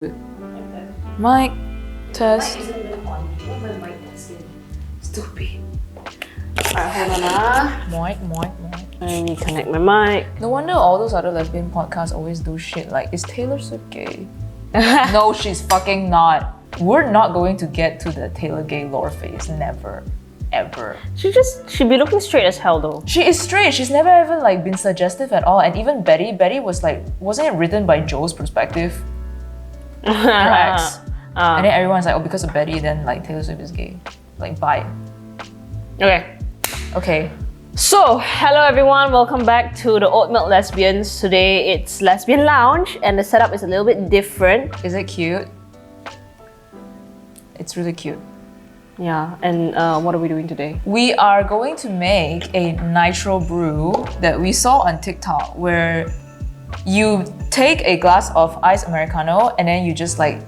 Mic test. Mic isn't even on. What am I mic testing? Stupid. Alright, hold on. Mic. Let me connect my mic. No wonder all those other lesbian podcasts always do shit like, is Taylor Swift gay? No, she's fucking not. We're not going to get to the Taylor gay lore phase. Never. Ever. She'd be looking straight as hell though. She is straight. She's never ever like been suggestive at all. And even Betty was like, wasn't it written by Joe's perspective? Tracks. And then everyone's like, oh, because of Betty, then like Taylor Swift is gay. Like, bye. Okay. So, hello everyone, welcome back to the Oat Milk Lesbians. Today it's Lesbian Lounge and the setup is a little bit different. Is it cute? It's really cute. Yeah, and what are we doing today? We are going to make a nitro brew that we saw on TikTok where you take a glass of iced Americano and then you just like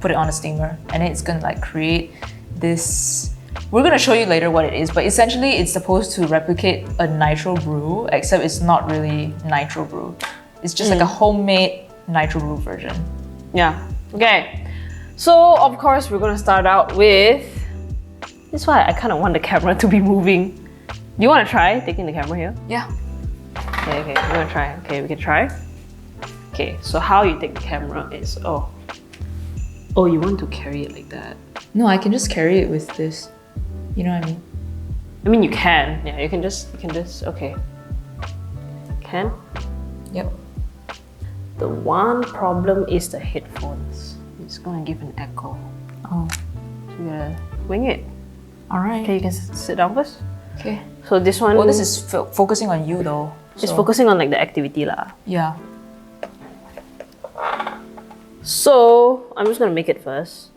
put it on a steamer and then it's gonna like create this. We're gonna show you later what it is, but essentially it's supposed to replicate a nitro brew, except it's not really nitro brew. It's just like a homemade nitro brew version. Yeah, okay. So, of course, we're gonna start out with... This is why I kind of want the camera to be moving. Do you want to try taking the camera here? Yeah. Okay, we're gonna try. Okay, we can try. Okay, so how you take the camera is, oh, you want to carry it like that. No, I can just carry it with this. You know what I mean? I mean, you can. Yeah, you can just, okay. Can? Yep. The one problem is the headphones. It's gonna give an echo. Oh. So you gotta wing it. Alright. Okay, you can sit down first. Okay. So this one... Oh, this is focusing on you though. It's focusing on like the activity lah. Yeah. So, I'm just gonna make it first.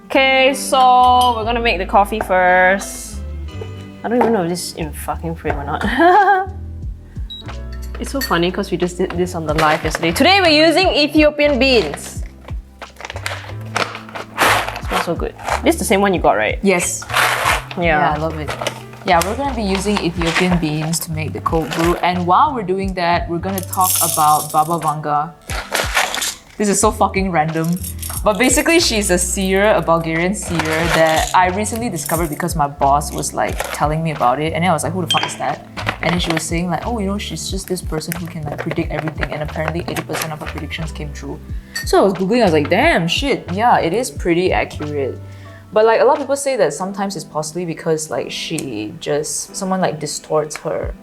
Okay, so we're gonna make the coffee first. I don't even know if this is in fucking frame or not. It's so funny because we just did this on the live yesterday. Today we're using Ethiopian beans. Smells so good. This is the same one you got, right? Yes. Yeah, I love it. Yeah, we're gonna be using Ethiopian beans to make the cold brew. And while we're doing that, we're gonna talk about Baba Vanga. This is so fucking random. But basically, she's a seer, a Bulgarian seer that I recently discovered because my boss was like telling me about it. And then I was like, who the fuck is that? And then she was saying like, oh, you know, she's just this person who can like predict everything. And apparently 80% of her predictions came true. So I was Googling, I was like, damn, shit. Yeah, it is pretty accurate. But like a lot of people say that sometimes it's possibly because like someone like distorts her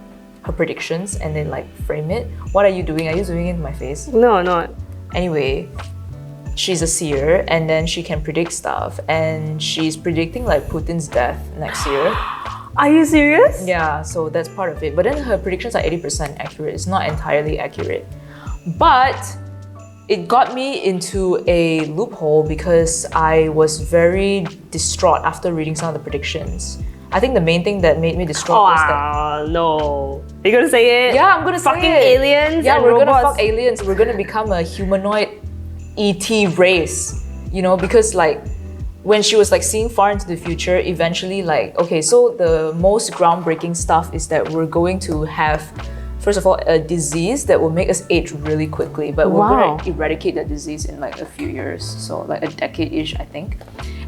predictions and then like frame it. What are you doing? Are you doing it in my face? No, not. Anyway, she's a seer and then she can predict stuff and she's predicting like Putin's death next year. Are you serious? Yeah, so that's part of it. But then her predictions are 80% accurate. It's not entirely accurate. But it got me into a loophole because I was very distraught after reading some of the predictions. I think the main thing that made me distraught was that... no. Are you gonna say it? Yeah, I'm gonna say Fucking it. aliens Yeah, and we're robots. gonna fuck aliens. We're gonna become a humanoid ET race. You know, because like when she was like seeing far into the future, eventually like, okay, so the most groundbreaking stuff is that we're going to have, first of all, a disease that will make us age really quickly, but we're gonna eradicate that disease in like a few years. So like a decade-ish, I think.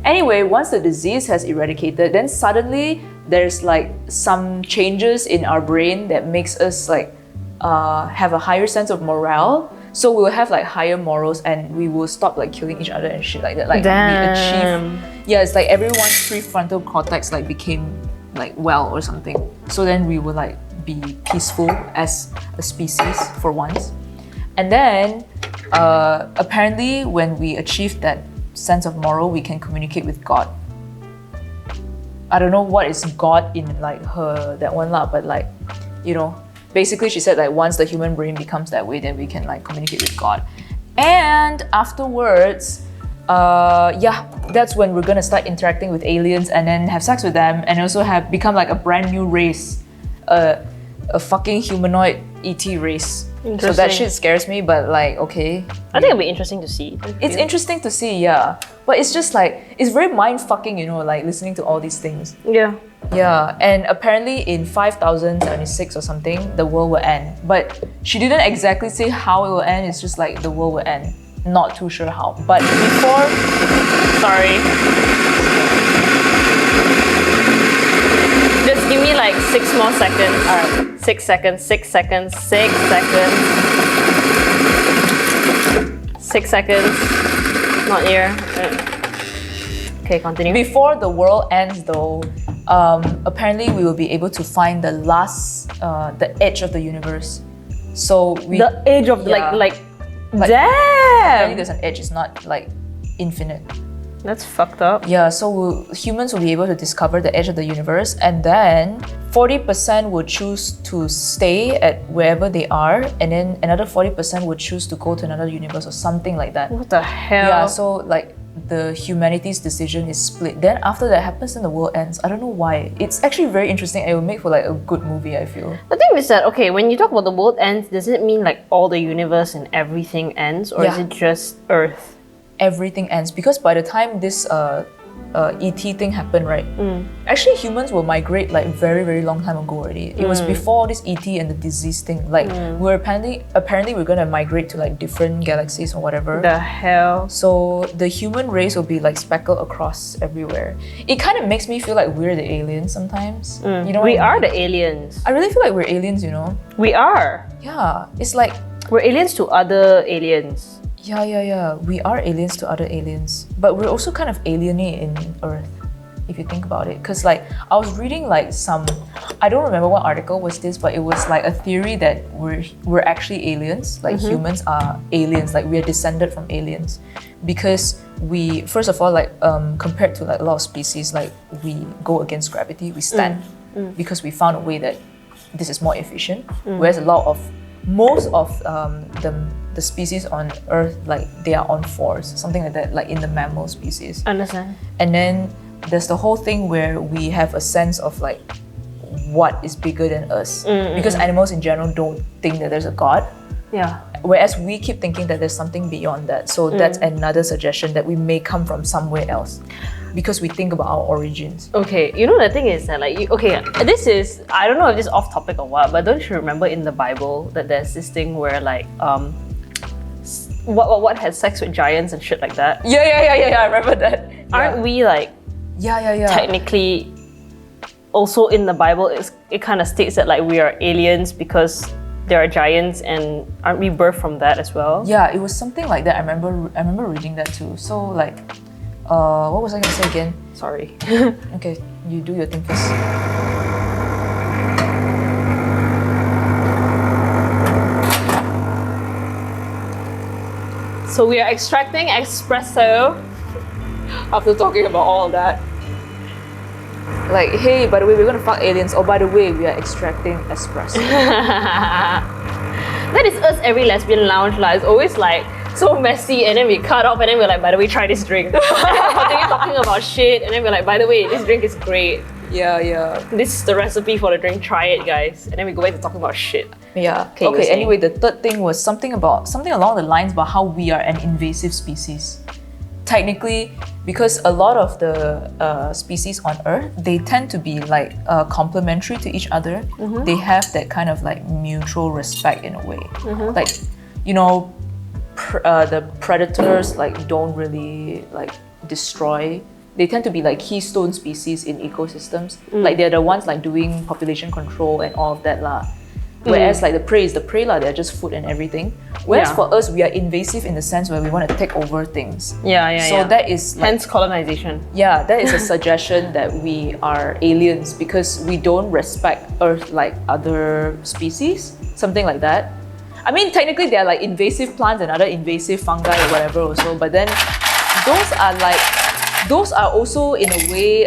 Anyway, once the disease has eradicated, then suddenly there's like some changes in our brain that makes us like have a higher sense of morale. So we'll have like higher morals and we will stop like killing each other and shit like that. Like we achieve. Yeah, it's like everyone's prefrontal cortex like became like well or something. So then we will like be peaceful as a species for once. And then apparently when we achieve that sense of moral, we can communicate with God. I don't know what is God in like that one lah, but like, you know, basically she said like once the human brain becomes that way, then we can like communicate with God. And afterwards, that's when we're gonna start interacting with aliens and then have sex with them and also become like a brand new race, a fucking humanoid ET race. So that shit scares me, but like, okay. I think it'll be interesting to see. It's interesting to see, yeah. But it's just like, it's very mind-fucking, you know, like listening to all these things. Yeah. Yeah, and apparently in 5076 or something, the world will end. But she didn't exactly say how it will end, it's just like the world will end. not too sure how. But before, Sorry. Just give me like 6 more seconds. Alright. 6 seconds, 6 seconds, 6 seconds. 6 seconds. Not here. Okay, continue. before the world ends, though, apparently we will be able to find the the edge of the universe. So The edge of Yeah. like Like, damn. apparently there's an edge. It's not like infinite. That's fucked up. Yeah, so humans will be able to discover the edge of the universe, and then 40% will choose to stay at wherever they are, and then another 40% would choose to go to another universe or something like that. What the hell? Yeah, so like the humanity's decision is split. Then after that happens, then the world ends. I don't know why. It's actually very interesting. It will make for like a good movie, I feel. The thing is that, okay, when you talk about the world ends, does it mean like all the universe and everything ends, or is Yeah. it just Earth? Everything ends because by the time this ET thing happened, right? Actually, humans will migrate like very, very long time ago already. It was before this ET and the disease thing. Like we're apparently we're gonna migrate to like different galaxies or whatever. The hell? So the human race will be like speckled across everywhere. It kind of makes me feel like we're the aliens sometimes. You know, We what I are mean? the aliens. I really feel like we're aliens. You know? We are. Yeah. It's like We're aliens to other aliens. yeah. We are aliens to other aliens, but we're also kind of alienate in Earth, if you think about it. Because like I was reading like I don't remember what article was this, but it was like a theory that we're actually aliens. Like humans are aliens. Like we are descended from aliens, because we first of all like compared to like a lot of species, like we go against gravity. We stand because we found a way that this is more efficient. Whereas most of the species on Earth, like they are on fours, something like that, like in the mammal species. Understand? And then there's the whole thing where we have a sense of like what is bigger than us, because animals in general don't think that there's a god, Yeah. whereas we keep thinking that there's something beyond that. So that's another suggestion that we may come from somewhere else, because we think about our origins. Okay, you know the thing is that like this is, I don't know if this is off topic or what, but don't you remember in the Bible that there's this thing where like what had sex with giants and shit like that? Yeah. I remember that. Aren't we like Yeah. technically also in the Bible? It kind of states that like we are aliens because there are giants, and aren't we birthed from that as well? Yeah, it was something like that. I remember reading that too. So like, what was I gonna say again? Sorry. Okay, you do your thing first. So we are extracting espresso after talking about all that. Like, hey, by the way, we're gonna fuck aliens. Oh, by the way, we are extracting espresso. That is us every lesbian lounge lah. It's always like so messy, and then we cut off, and then we're like, by the way, try this drink. And then we continue talking about shit, and then we're like, by the way, this drink is great. Yeah. This is the recipe for the drink. Try it, guys. And then we go back to talking about shit. Yeah. Okay, you were Okay. saying. Anyway, the third thing was something along the lines about how we are an invasive species. Technically, because a lot of the species on Earth, they tend to be like complementary to each other. They have that kind of like mutual respect in a way. Like, you know, the predators like don't really like destroy. They tend to be like keystone species in ecosystems. Like they're the ones like doing population control and all of that lah. Whereas like the prey lah, they're just food and everything. Whereas Yeah. for us, we are invasive in the sense where we want to take over things. Yeah. So that is like, hence colonization. yeah, that is a suggestion that we are aliens because we don't respect Earth like other species, something like that. I mean, technically they are like invasive plants and other invasive fungi or whatever also, but then those are also in a way,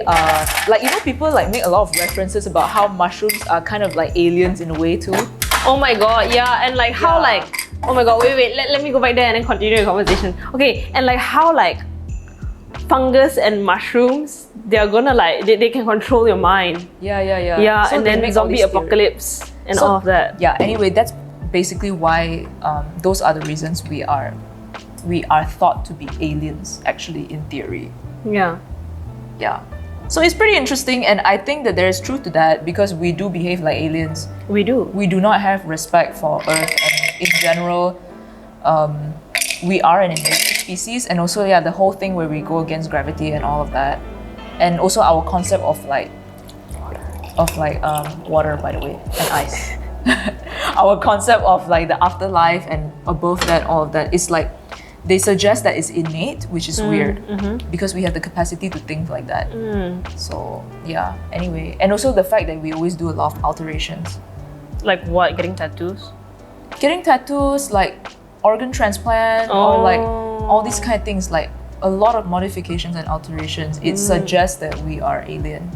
like, you know, people like make a lot of references about how mushrooms are kind of like aliens in a way too. Oh my god, yeah, and like how Yeah. like, oh my god, wait, let me go back there and then continue the conversation. Okay, and like how like fungus and mushrooms, they're gonna like, they can control your mind. Yeah. Yeah, So and they then make all zombie these theories. apocalypse and So- all of that. Yeah, anyway, that's basically why those are the reasons we are thought to be aliens, actually, in theory. Yeah. Yeah. So it's pretty interesting, and I think that there is truth to that because we do behave like aliens. We do. We do not have respect for Earth, and in general, we are an invasive species, and also the whole thing where we go against gravity and all of that, and also our concept of water, by the way, and ice. Our concept of like the afterlife and above that, all of that is like they suggest that it's innate, which is weird because we have the capacity to think like that. So yeah, anyway, and also the fact that we always do a lot of alterations. Like what? Getting tattoos? Getting tattoos, like organ transplant, or like all these kind of things, like a lot of modifications and alterations. It suggests that we are alien.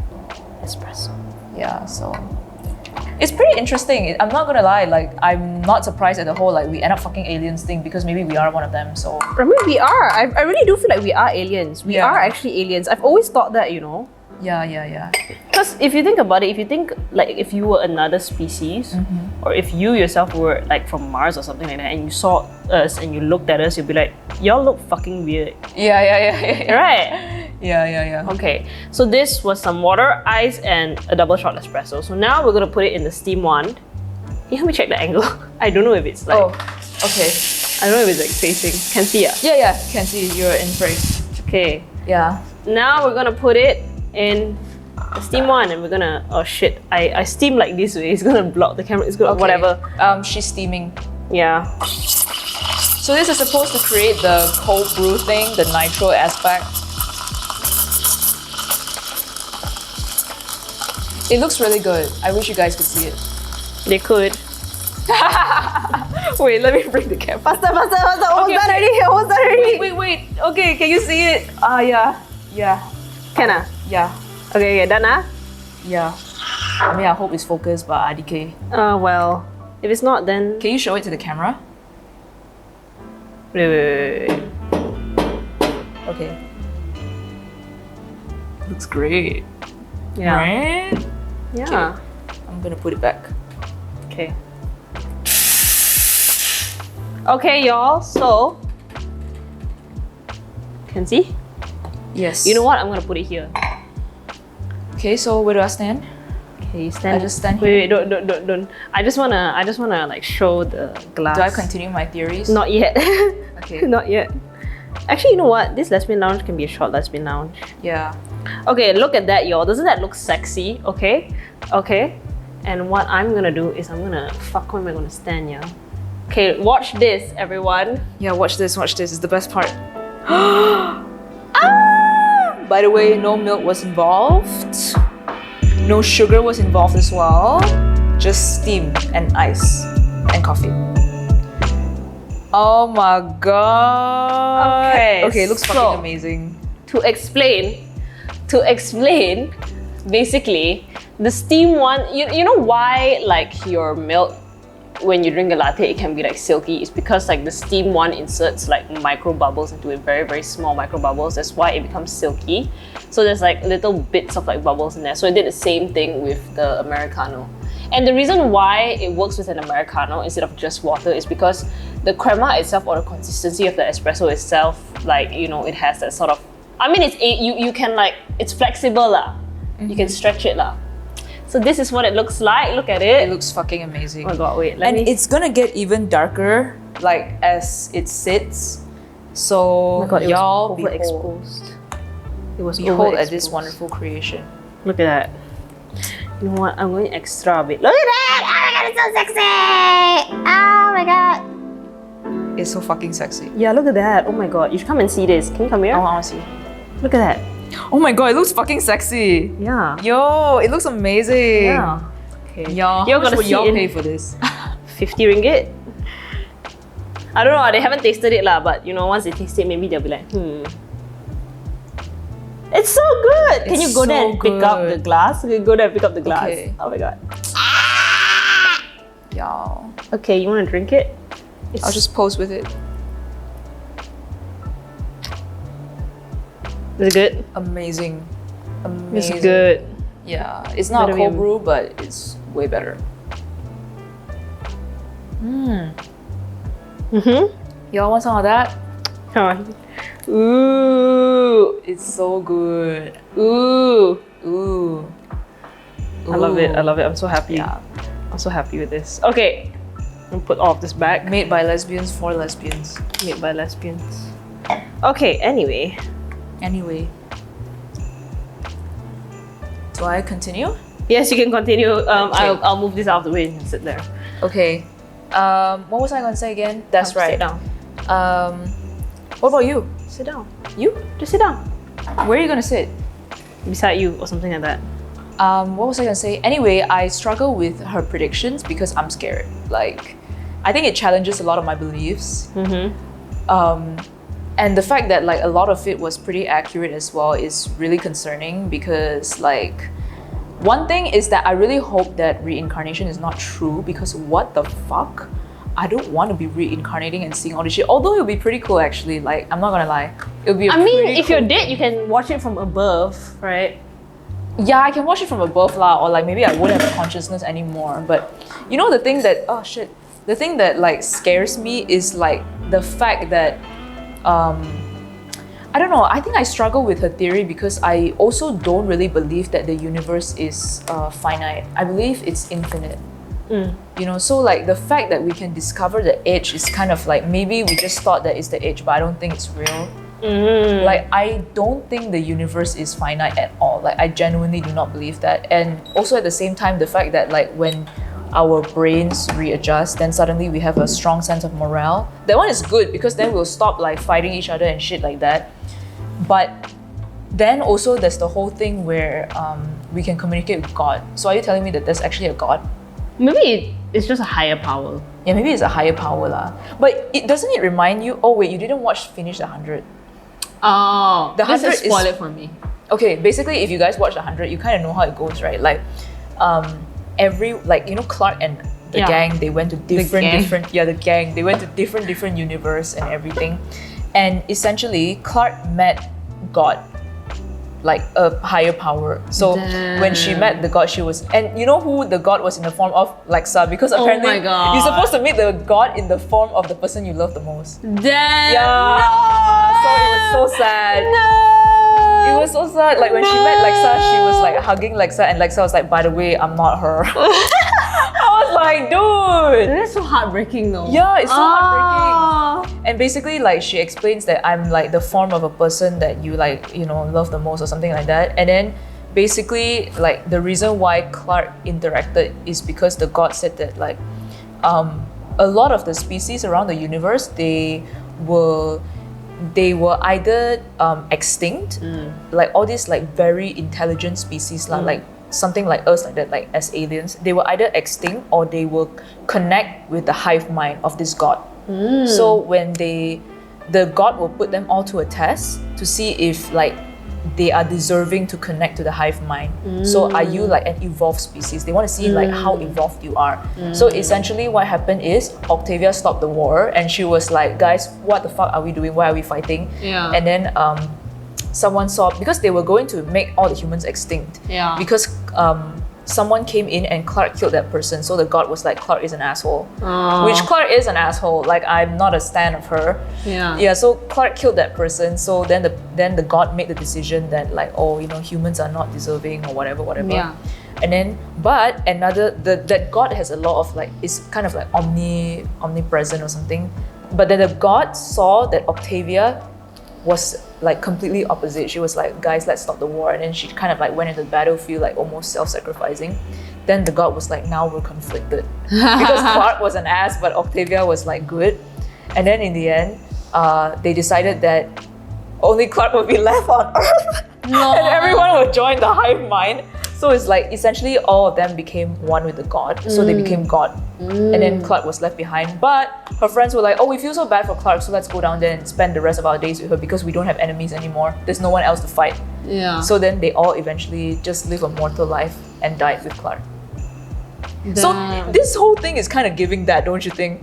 Espresso. Yeah, so it's pretty interesting. I'm not gonna lie, like I'm not surprised at the whole like we end up fucking aliens thing, because maybe we are one of them. So I mean, we are. I really do feel like we are aliens. We are actually aliens. I've always thought that, you know. Yeah. Because if you think about it, if you think like if you were another species, or if you yourself were like from Mars or something like that, and you saw us and you looked at us, you'd be like, y'all look fucking weird. Yeah. Right? Yeah. Okay, so this was some water, ice, and a double shot espresso. So now we're gonna put it in the steam wand. Can you help me check the angle? I don't know if it's like... Oh, okay. I don't know if it's like facing. Can see ya? Yeah, can see you're in frame. Okay. Yeah. Now we're gonna put it in the steam wand, and we're gonna... Oh shit, I steam like this way. It's gonna block the camera. It's gonna... Okay. Whatever. She's steaming. Yeah. So this is supposed to create the cold brew thing, the nitro aspect. It looks really good. I wish you guys could see it. They could. Wait, let me bring the camera. Faster. Almost done already. Wait. Okay, can you see it? Yeah. Can ah? Yeah. Okay, done ah? Yeah. I mean, I hope it's focused, but IDK. Well, if it's not, then... Can you show it to the camera? Wait. Okay. Looks great. Yeah. Right? Yeah. Okay. I'm gonna put it back. Okay. Okay, y'all. So, can see? Yes. You know what? I'm gonna put it here. Okay, so where do I stand? Okay, you stand. I just stand Wait, don't. I just wanna like show the glass. Do I continue my theories? Not yet. Okay. Not yet. Actually, you know what? This lesbian lounge can be a short lesbian lounge. Yeah. Okay, look at that, y'all. Doesn't that look sexy? Okay. And what I'm gonna do is I'm gonna... Fuck, where am I gonna stand, yeah? Okay, watch this, everyone. Yeah, watch this. It's the best part. By the way, no milk was involved. No sugar was involved as well. Just steam and ice and coffee. Oh my god. Okay, it looks fucking amazing. To explain, basically, the steam one, you know why like your milk, when you drink a latte, it can be like silky? It's because like the steam one inserts like micro bubbles into it, very, very small micro bubbles. That's why it becomes silky. So there's like little bits of like bubbles in there. So it did the same thing with the Americano. And the reason why it works with an Americano instead of just water is because the crema itself, or the consistency of the espresso itself, like, you know, it has that sort of... I mean, you can like... It's flexible lah. You can stretch it lah. So this is what it looks like. Look at it. It looks fucking amazing. Oh my god, wait. It's gonna get even darker, like, as it sits. So, oh my god, y'all it was overexposed. It was behold at overexposed. this wonderful creation. Look at that. You know what? I'm going extra a bit. Look at that! Oh my god, it's so sexy! Oh my god. It's so fucking sexy. Yeah, look at that. Oh my god. You should come and see this. Can you come here? I wanna see. Look at that. Oh my god, it looks fucking sexy. Yeah. Yo, it looks amazing. Yeah. Okay. Y'all, how much would y'all pay for this? 50 ringgit? I don't know, they haven't tasted it lah, but you know, once they taste it, maybe they'll be like, It's so good! Can you go there and pick up the glass? Okay, go there and pick up the glass. Okay. Oh my god. Y'all. Okay, you wanna drink it? I'll just pose with it. Is it good? Amazing. It's good. Yeah, it's not a cold brew, but it's way better. Y'all want some of that? Come on. Ooh, it's so good. Ooh. Ooh. I love it. I'm so happy. Yeah. I'm so happy with this. Okay. And put all of this back. Made by lesbians for lesbians. Made by lesbians. Okay, anyway. Anyway. Do I continue? Yes, you can continue. Okay. I'll move this out of the way and sit there. Okay. What was I going to say again? That's right. Sit down. What about you? Sit down. You? Just sit down. Where are you going to sit? Beside you or something like that. What was I going to say? Anyway, I struggle with her predictions because I'm scared. Like, I think it challenges a lot of my beliefs. And the fact that like a lot of it was pretty accurate as well is really concerning because like one thing is that I really hope that reincarnation is not true because what the fuck? I don't want to be reincarnating and seeing all this shit. Although it would be pretty cool actually, like I'm not gonna lie. It would be if you're dead, you can watch it from above, right? Yeah, I can watch it from above lah, or like maybe I wouldn't have a consciousness anymore. But you know the thing that the thing that like scares me is like the fact that I don't know, I think I struggle with her theory because I also don't really believe that the universe is finite. I believe it's infinite. You know, so like the fact that we can discover the edge is kind of like maybe we just thought that it's the edge, but I don't think it's real. Like I don't think the universe is finite at all. Like I genuinely do not believe that. And also at the same time, the fact that like when our brains readjust, then suddenly we have a strong sense of morale. That one is good because then we'll stop like fighting each other and shit like that. But then also there's the whole thing where we can communicate with God. So are you telling me that there's actually a God? Maybe it's just a higher power. Yeah, maybe it's a higher power lah. But doesn't it remind you? Oh wait, you didn't finish the 100. Oh, the 100 is spoil it for me. Okay, basically if you guys watch the 100, you kind of know how it goes, right? Like, every like you know Clark and the gang, they went to different they went to different universe and everything, and essentially Clark met God, like a higher power. So when she met the God, she was, and you know who the God was in the form of? Lexa, because apparently my God. you're supposed to meet the God in the form of the person you love the most. Damn. Yeah. So it was so sad. It was so sad. Like when she met Lexa, she was like hugging Lexa, and Lexa was like, "By the way, I'm not her." I was like, dude. That's so heartbreaking though. Yeah, it's so heartbreaking. And basically, like she explains that I'm like the form of a person that you like, you know, love the most or something like that. And then basically, like the reason why Clark interacted is because the God said that like a lot of the species around the universe, they were either extinct, like all these like very intelligent species like something like us, like that, like as aliens, they were either extinct or they will connect with the hive mind of this God. So when the God will put them all to a test to see if like they are deserving to connect to the hive mind. So are you like an evolved species? They want to see like how evolved you are. So essentially what happened is Octavia stopped the war and she was like, guys, what the fuck are we doing? Why are we fighting? And then someone saw, because they were going to make all the humans extinct. Because someone came in and Clark killed that person. So the God was like, Clark is an asshole. Which Clark is an asshole. Like I'm not a stan of her. So Clark killed that person. So then the God made the decision that like, oh, you know, humans are not deserving or whatever. And then, but that God has a lot of like, is kind of like omnipresent or something. But then the God saw that Octavia was like completely opposite. She was like, guys, let's stop the war. And then she kind of like went into the battlefield like almost self-sacrificing. Then the God was like, now we're conflicted. Because Clark was an ass, but Octavia was like good. And then in the end, they decided that only Clark would be left on Earth. And everyone would join the hive mind. So it's like essentially all of them became one with the God. So they became God. And then Clark was left behind. But her friends were like, oh, we feel so bad for Clark, so let's go down there and spend the rest of our days with her because we don't have enemies anymore. There's no one else to fight. So then they all eventually just live a mortal life and died with Clark. So this whole thing is kind of giving that, don't you think?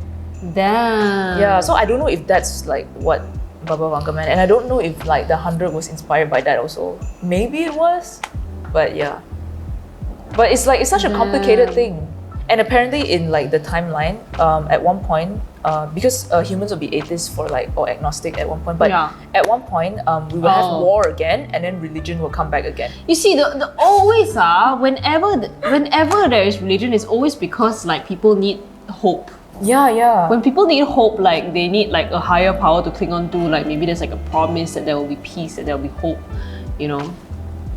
Yeah, so I don't know if that's like what Baba Vanga meant. And I don't know if like the 100 was inspired by that also. Maybe it was, but yeah. But it's like, it's such a complicated thing. And apparently in like the timeline, at one point, because humans will be atheists for like, or agnostic at one point, but at one point we will have war again and then religion will come back again. You see, the always whenever there is religion, it's always because like people need hope. Yeah. When people need hope, like they need like a higher power to cling on to, like maybe there's like a promise that there will be peace, that there will be hope, you know.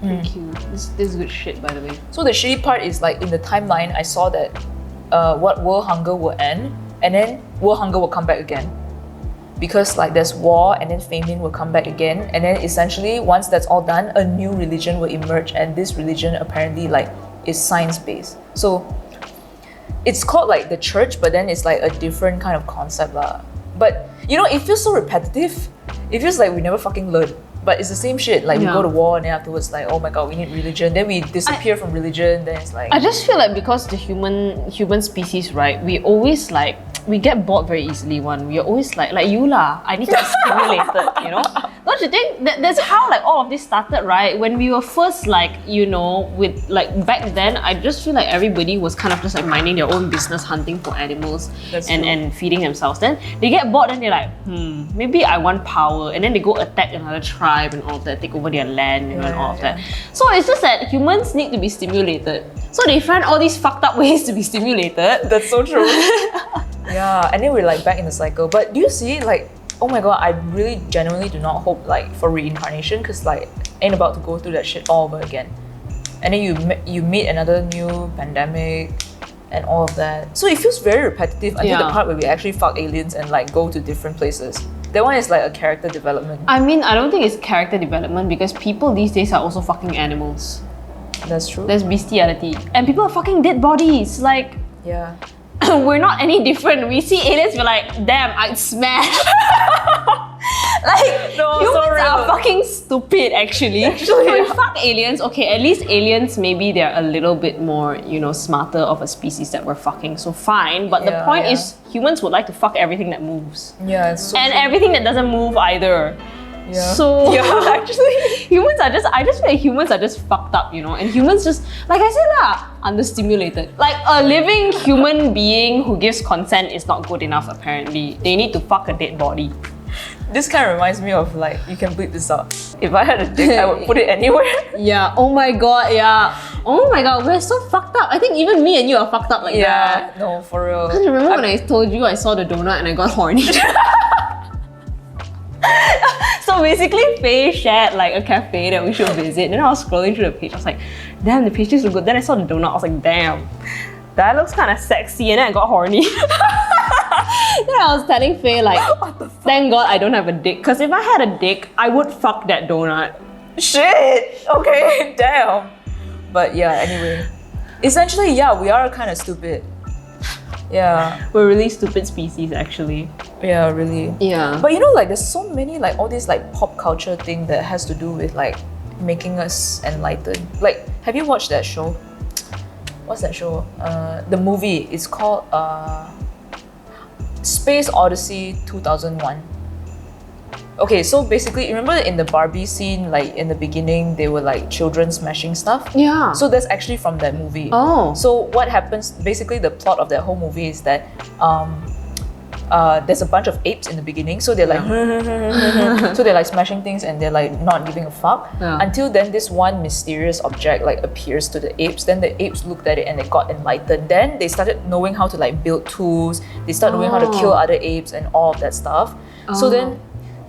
Thank you. This is good shit, by the way. So the shitty part is like in the timeline, I saw that what world hunger will end, and then world hunger will come back again. Because like there's war, and then famine will come back again, and then essentially once that's all done, a new religion will emerge, and this religion apparently like is science-based. So it's called like the church, but then it's like a different kind of concept lah. But you know, it feels so repetitive. It feels like we never fucking learn. But it's the same shit. Like we go to war, and then afterwards, like, oh my god, we need religion. Then we disappear from religion. Then it's like I just feel like because the human species, right? We always like we get bored very easily. We are always like you lah. I need to be stimulated. You know, don't you think that's how like all of this started, right? When we were first like with like back then, I just feel like everybody was kind of just like minding their own business, hunting for animals and feeding themselves. Then they get bored, and they're like, maybe I want power, and then they go attack another tribe and all of that, take over their land, and all of that. So it's just that humans need to be stimulated. So they find all these fucked up ways to be stimulated. That's so true. Yeah, and then we're like back in the cycle. But do you see like, oh my god, I really genuinely do not hope like for reincarnation, because like ain't about to go through that shit all over again. And then you meet another new pandemic and all of that. So it feels very repetitive until the part where we actually fuck aliens and like go to different places. That one is like a character development. I mean, I don't think it's character development because people these days are also fucking animals. That's true. There's bestiality. And people are fucking dead bodies. Like, yeah. We're not any different. We see aliens, we're like, damn, I'd smash. Like, no, humans are fucking stupid actually. We fuck aliens, okay, at least aliens, maybe they're a little bit more, smarter of a species that we're fucking, so fine. But the point is, humans would like to fuck everything that moves. Yeah, it's so and true. everything that doesn't move either. Yeah. So actually, I just feel like humans are just fucked up, and humans just, like I said lah, understimulated. Like a living human being who gives consent is not good enough apparently. They need to fuck a dead body. This kind of reminds me of like, you can bleep this out. If I had a dick, I would put it anywhere. Yeah, oh my god, yeah. Oh my god, we're so fucked up. I think even me and you are fucked up like that. Yeah, no, for real. Because remember when I told you I saw the donut and I got horny? So basically, Faye shared like a cafe that we should visit. Then I was scrolling through the page. I was like, damn, the pastries look good. Then I saw the donut. I was like, damn, that looks kind of sexy. And then I got horny. Then I was telling Faye like, thank God I don't have a dick. Because if I had a dick, I would fuck that donut. Shit. Okay, damn. But yeah, anyway. Essentially, yeah, we are kind of stupid. Yeah. We're really stupid species actually. Yeah, really. Yeah. But like there's so many like all these like pop culture thing that has to do with like making us enlightened. Like, have you watched that show? What's that show? The movie. It's called Space Odyssey 2001. Okay, so basically, remember in the Barbie scene, like in the beginning, they were like children smashing stuff? Yeah. So that's actually from that movie. Oh. So what happens, basically the plot of that whole movie is that there's a bunch of apes in the beginning, so they're like so they're like smashing things and they're like not giving a fuck. Yeah. Until then this one mysterious object like appears to the apes. Then the apes looked at it and they got enlightened. Then they started knowing how to like build tools. They started knowing how to kill other apes and all of that stuff. So then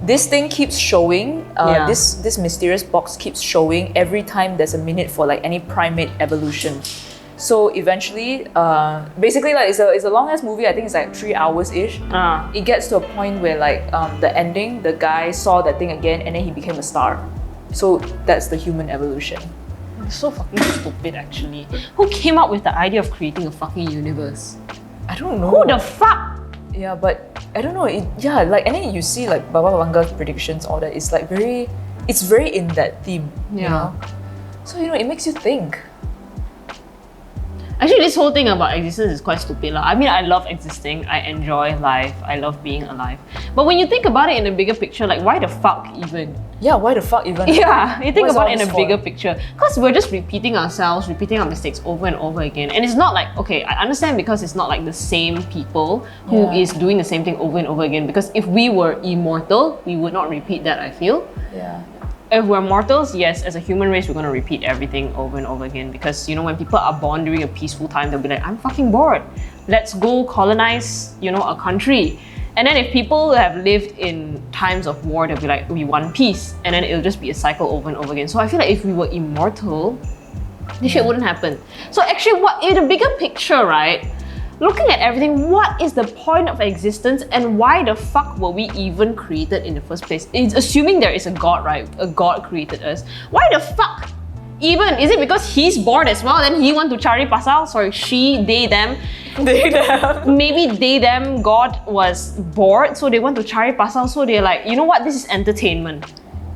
this thing keeps showing, this mysterious box keeps showing every time there's a minute for like any primate evolution. So eventually, basically like it's a long ass movie. I think it's like 3 hours-ish. It gets to a point where like the ending, the guy saw that thing again and then he became a star. So that's the human evolution. It's so fucking stupid actually. Who came up with the idea of creating a fucking universe? I don't know. Who the fuck? Yeah, but I don't know. Like, and then you see like Baba Vanga's predictions, all that. It's like it's very in that theme. You know? So it makes you think. Actually, this whole thing about existence is quite stupid. I mean, I love existing. I enjoy life. I love being alive. But when you think about it in a bigger picture, like, why the fuck even? Yeah, why the fuck even? Yeah, you think about it in a bigger for? Picture. Because we're just repeating ourselves, repeating our mistakes over and over again. And it's not like, okay, I understand because it's not like the same people who is doing the same thing over and over again. Because if we were immortal, we would not repeat that, I feel. Yeah. If we're mortals, yes, as a human race, we're going to repeat everything over and over again because, when people are born during a peaceful time, they'll be like, I'm fucking bored. let's go colonize, a country. And then if people have lived in times of war, they'll be like, we want peace. And then it'll just be a cycle over and over again. So I feel like if we were immortal, this shit wouldn't happen. So actually, what in the bigger picture, right? Looking at everything, what is the point of existence and why the fuck were we even created in the first place? It's assuming there is a God, right? A God created us. Why the fuck? Even, is it because he's bored as well? Then he want to cari pasal? Sorry, she, they, them. They, them. Maybe they, them, God was bored, so they want to cari pasal. So they're like, you know what? This is entertainment.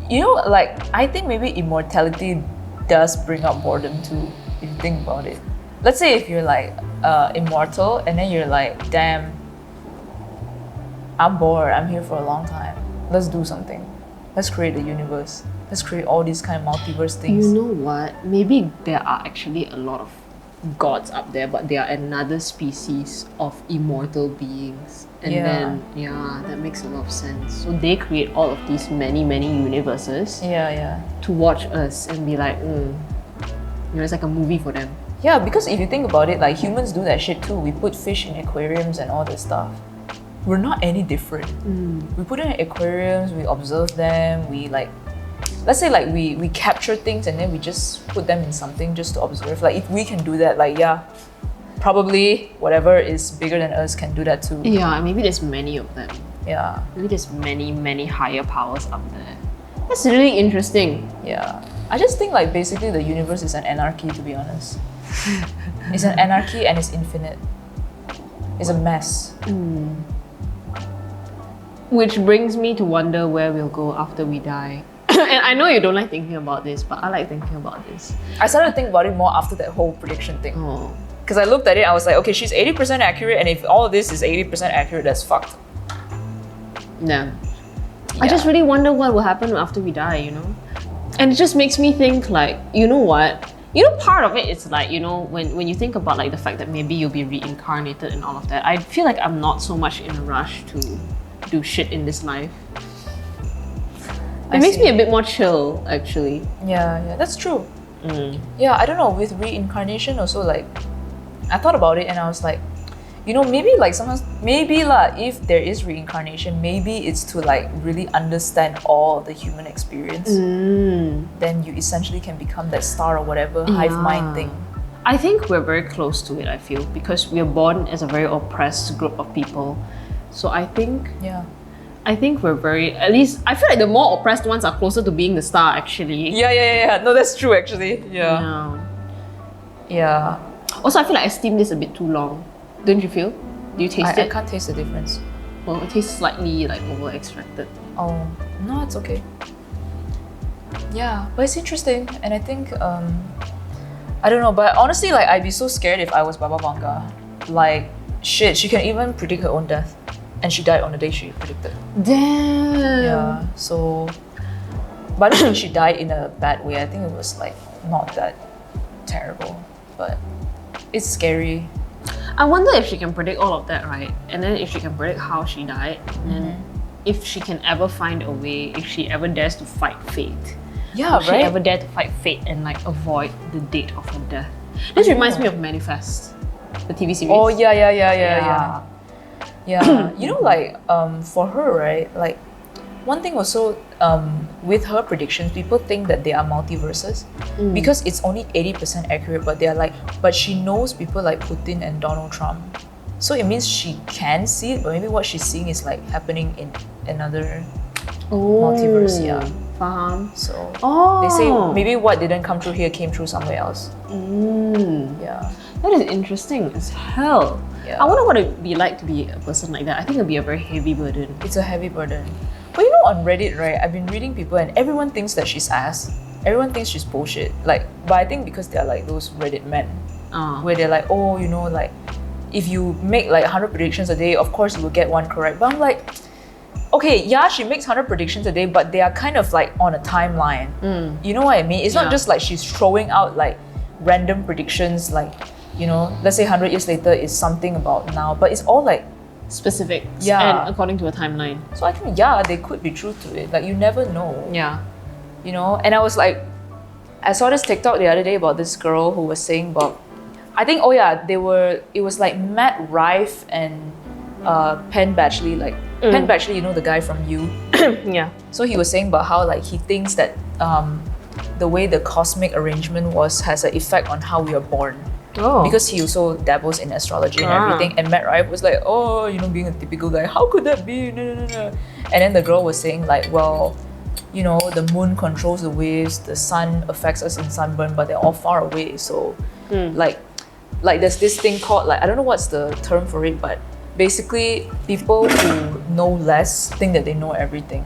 You know, like, I think maybe immortality does bring up boredom too, if you think about it. Let's say if you're like immortal and then you're like, damn, I'm bored, I'm here for a long time. Let's do something. Let's create a universe. Let's create all these kind of multiverse things. You know what? Maybe there are actually a lot of gods up there, but they are another species of immortal beings. And then, that makes a lot of sense. So they create all of these many, many universes to watch us and be like, it's like a movie for them. Yeah, because if you think about it, like humans do that shit too. We put fish in aquariums and all this stuff. We're not any different. We put them in aquariums, we observe them, we like, let's say like we capture things and then we just put them in something just to observe. Like if we can do that, like probably whatever is bigger than us can do that too. Yeah, maybe there's many of them. Yeah. Maybe there's many, many higher powers up there. That's really interesting. Yeah. I just think like basically the universe is an anarchy, to be honest. It's an anarchy and it's infinite. It's a mess. Which brings me to wonder where we'll go after we die. And I know you don't like thinking about this, but I like thinking about this. I started to think about it more after that whole prediction thing. Oh. Because I looked at it, I was like, okay, she's 80% accurate, and if all of this is 80% accurate, that's fucked. Yeah. I just really wonder what will happen after we die, And it just makes me think like, you know what? Part of it is like, when you think about like the fact that maybe you'll be reincarnated and all of that, I feel like I'm not so much in a rush to do shit in this life. It makes me a bit more chill, actually. Yeah, that's true. Yeah, I don't know, with reincarnation also, like, I thought about it and I was like, maybe like sometimes, if there is reincarnation, maybe it's to like really understand all the human experience. Then you essentially can become that star or whatever, hive mind thing. I think we're very close to it, I feel, because we're born as a very oppressed group of people. So I think we're very, at least, I feel like the more oppressed ones are closer to being the star, actually. Yeah. No, that's true, actually. Yeah. Also, I feel like I steamed this a bit too long. Don't you feel? Do you taste it? I can't taste the difference. Well, it tastes slightly like over-extracted. Oh, no, it's okay. Yeah, but it's interesting, and I think, I don't know, but honestly, like, I'd be so scared if I was Baba Vanga. Like, shit, she can even predict her own death. And she died on the day she predicted. Damn! Yeah, so... But I don't think she died in a bad way. I think it was, like, not that terrible. But it's scary. I wonder if she can predict all of that, right? And then if she can predict how she died, and if she can ever find a way, if she ever dares to fight fate. Yeah, if she ever dare to fight fate and like avoid the date of her death. This reminds me of Manifest, the TV series. Oh, yeah. Like, for her, right, like, one thing also, with her predictions, people think that they are multiverses because it's only 80% accurate, but they're like, but she knows people like Putin and Donald Trump. So it means she can see it, but maybe what she's seeing is like happening in another multiverse, Faham. So they say maybe what didn't come true here came true somewhere else. Yeah. That is interesting as hell. Yeah. I wonder what it'd be like to be a person like that. I think it'd be a very heavy burden. It's a heavy burden. But on Reddit, right, I've been reading people and everyone thinks that she's ass. Everyone thinks she's bullshit. Like, but I think because they're like those Reddit men, where they're like, oh, like, if you make like 100 predictions a day, of course you will get one correct. But I'm like, okay, yeah, she makes 100 predictions a day, but they are kind of like on a timeline. You know what I mean? It's not just like she's throwing out like random predictions, like, let's say 100 years later is something about now, but it's all like specific and according to a timeline. So I think, they could be true to it. Like, you never know. Yeah. And I was like, I saw this TikTok the other day about this girl who was saying about, I think, oh yeah, it was like Matt Rife and Penn Badgley, like Penn Badgley, you know, the guy from You. Yeah. So he was saying about how like he thinks that the way the cosmic arrangement has an effect on how we are born. Oh. Because he also dabbles in astrology and everything. And Matt Rife was like, oh, you know, being a typical guy, how could that be? No, no, no, no. And then the girl was saying like, well, you know, the moon controls the waves, the sun affects us in sunburn, but they're all far away. So like there's this thing called, like, I don't know what's the term for it, but basically people who know less think that they know everything.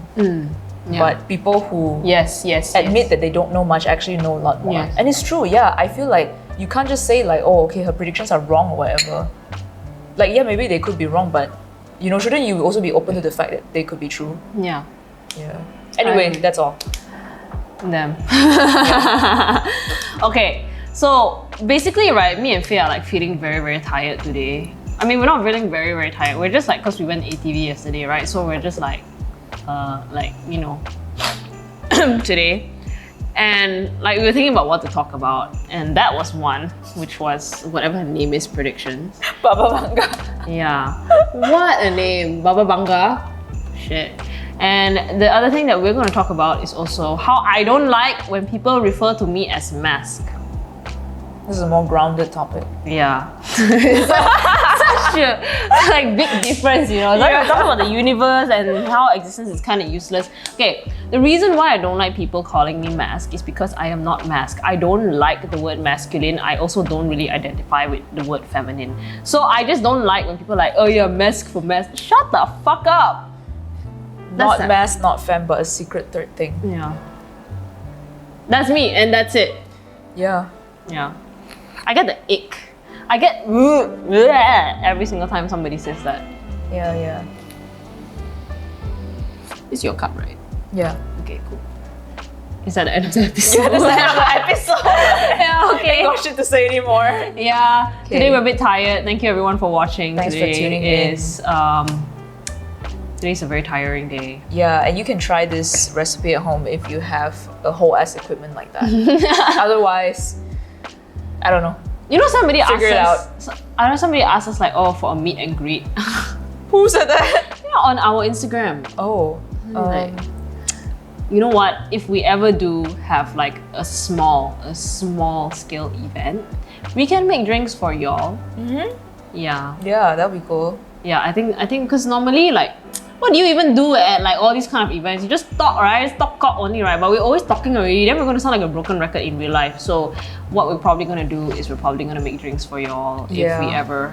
Yeah. But people who admit that they don't know much actually know a lot more. Yes. And it's true, yeah. I feel like you can't just say like, oh, okay, her predictions are wrong or whatever. Like, yeah, maybe they could be wrong, but you know, shouldn't you also be open to the fact that they could be true? Yeah. Yeah. Anyway, that's all. Them. Okay, so basically, right, me and Faye are like feeling very, very tired today. I mean, we're not feeling very, very tired. We're just like, because we went ATV yesterday, right? So we're just like, you know, today. And like we were thinking about what to talk about, and that was one, which was whatever her name is, predictions. Baba Vanga. Yeah. What a name, Baba Vanga. Shit. And the other thing that we're going to talk about is also how I don't like when people refer to me as mask. This is a more grounded topic. Yeah. Such a like big difference, you know. Like we're talking about the universe and how existence is kind of useless. Okay, the reason why I don't like people calling me mask is because I am not mask. I don't like the word masculine. I also don't really identify with the word feminine. So I just don't like when people are like, oh yeah, mask for mask. Shut the fuck up. Not mask, not femme, but a secret third thing. Yeah. That's me, and that's it. Yeah. Yeah. I get the ick. I get every single time somebody says that. Yeah, yeah. It's your cup, right? Yeah. Okay, cool. Is that the end of the episode? Yeah, that's the end of the episode. Yeah, okay. Ain't got shit to say anymore. Yeah. Okay. Today we're a bit tired. Thank you everyone for watching. Thanks Today for tuning in. Today's a very tiring day. Yeah, and you can try this recipe at home if you have a whole ass equipment like that. Otherwise, I don't know. You know, somebody Figure it asked us. I know somebody asked us like, oh, for a meet and greet. Who said that? Yeah, on our Instagram. Oh. Like, you know what? If we ever do have like a small scale event, we can make drinks for y'all. Yeah. Yeah, that'd be cool. Yeah, I think because normally like, what do you even do at like all these kind of events? You just talk, right? It's talk only, right? But we're always talking already. Then we're gonna sound like a broken record in real life. So what we're probably gonna do is we're probably gonna make drinks for y'all if we ever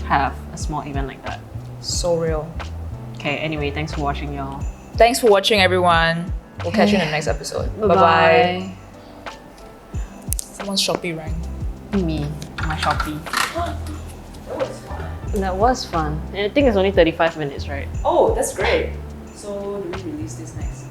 have a small event like that. So real. Okay. Anyway, thanks for watching, y'all. Thanks for watching, everyone. We'll catch you in the next episode. Bye-bye. Someone's Shopee rang. Me, my Shopee. That was fun. I think it's only 35 minutes, right? Oh, that's great. So do we release this next?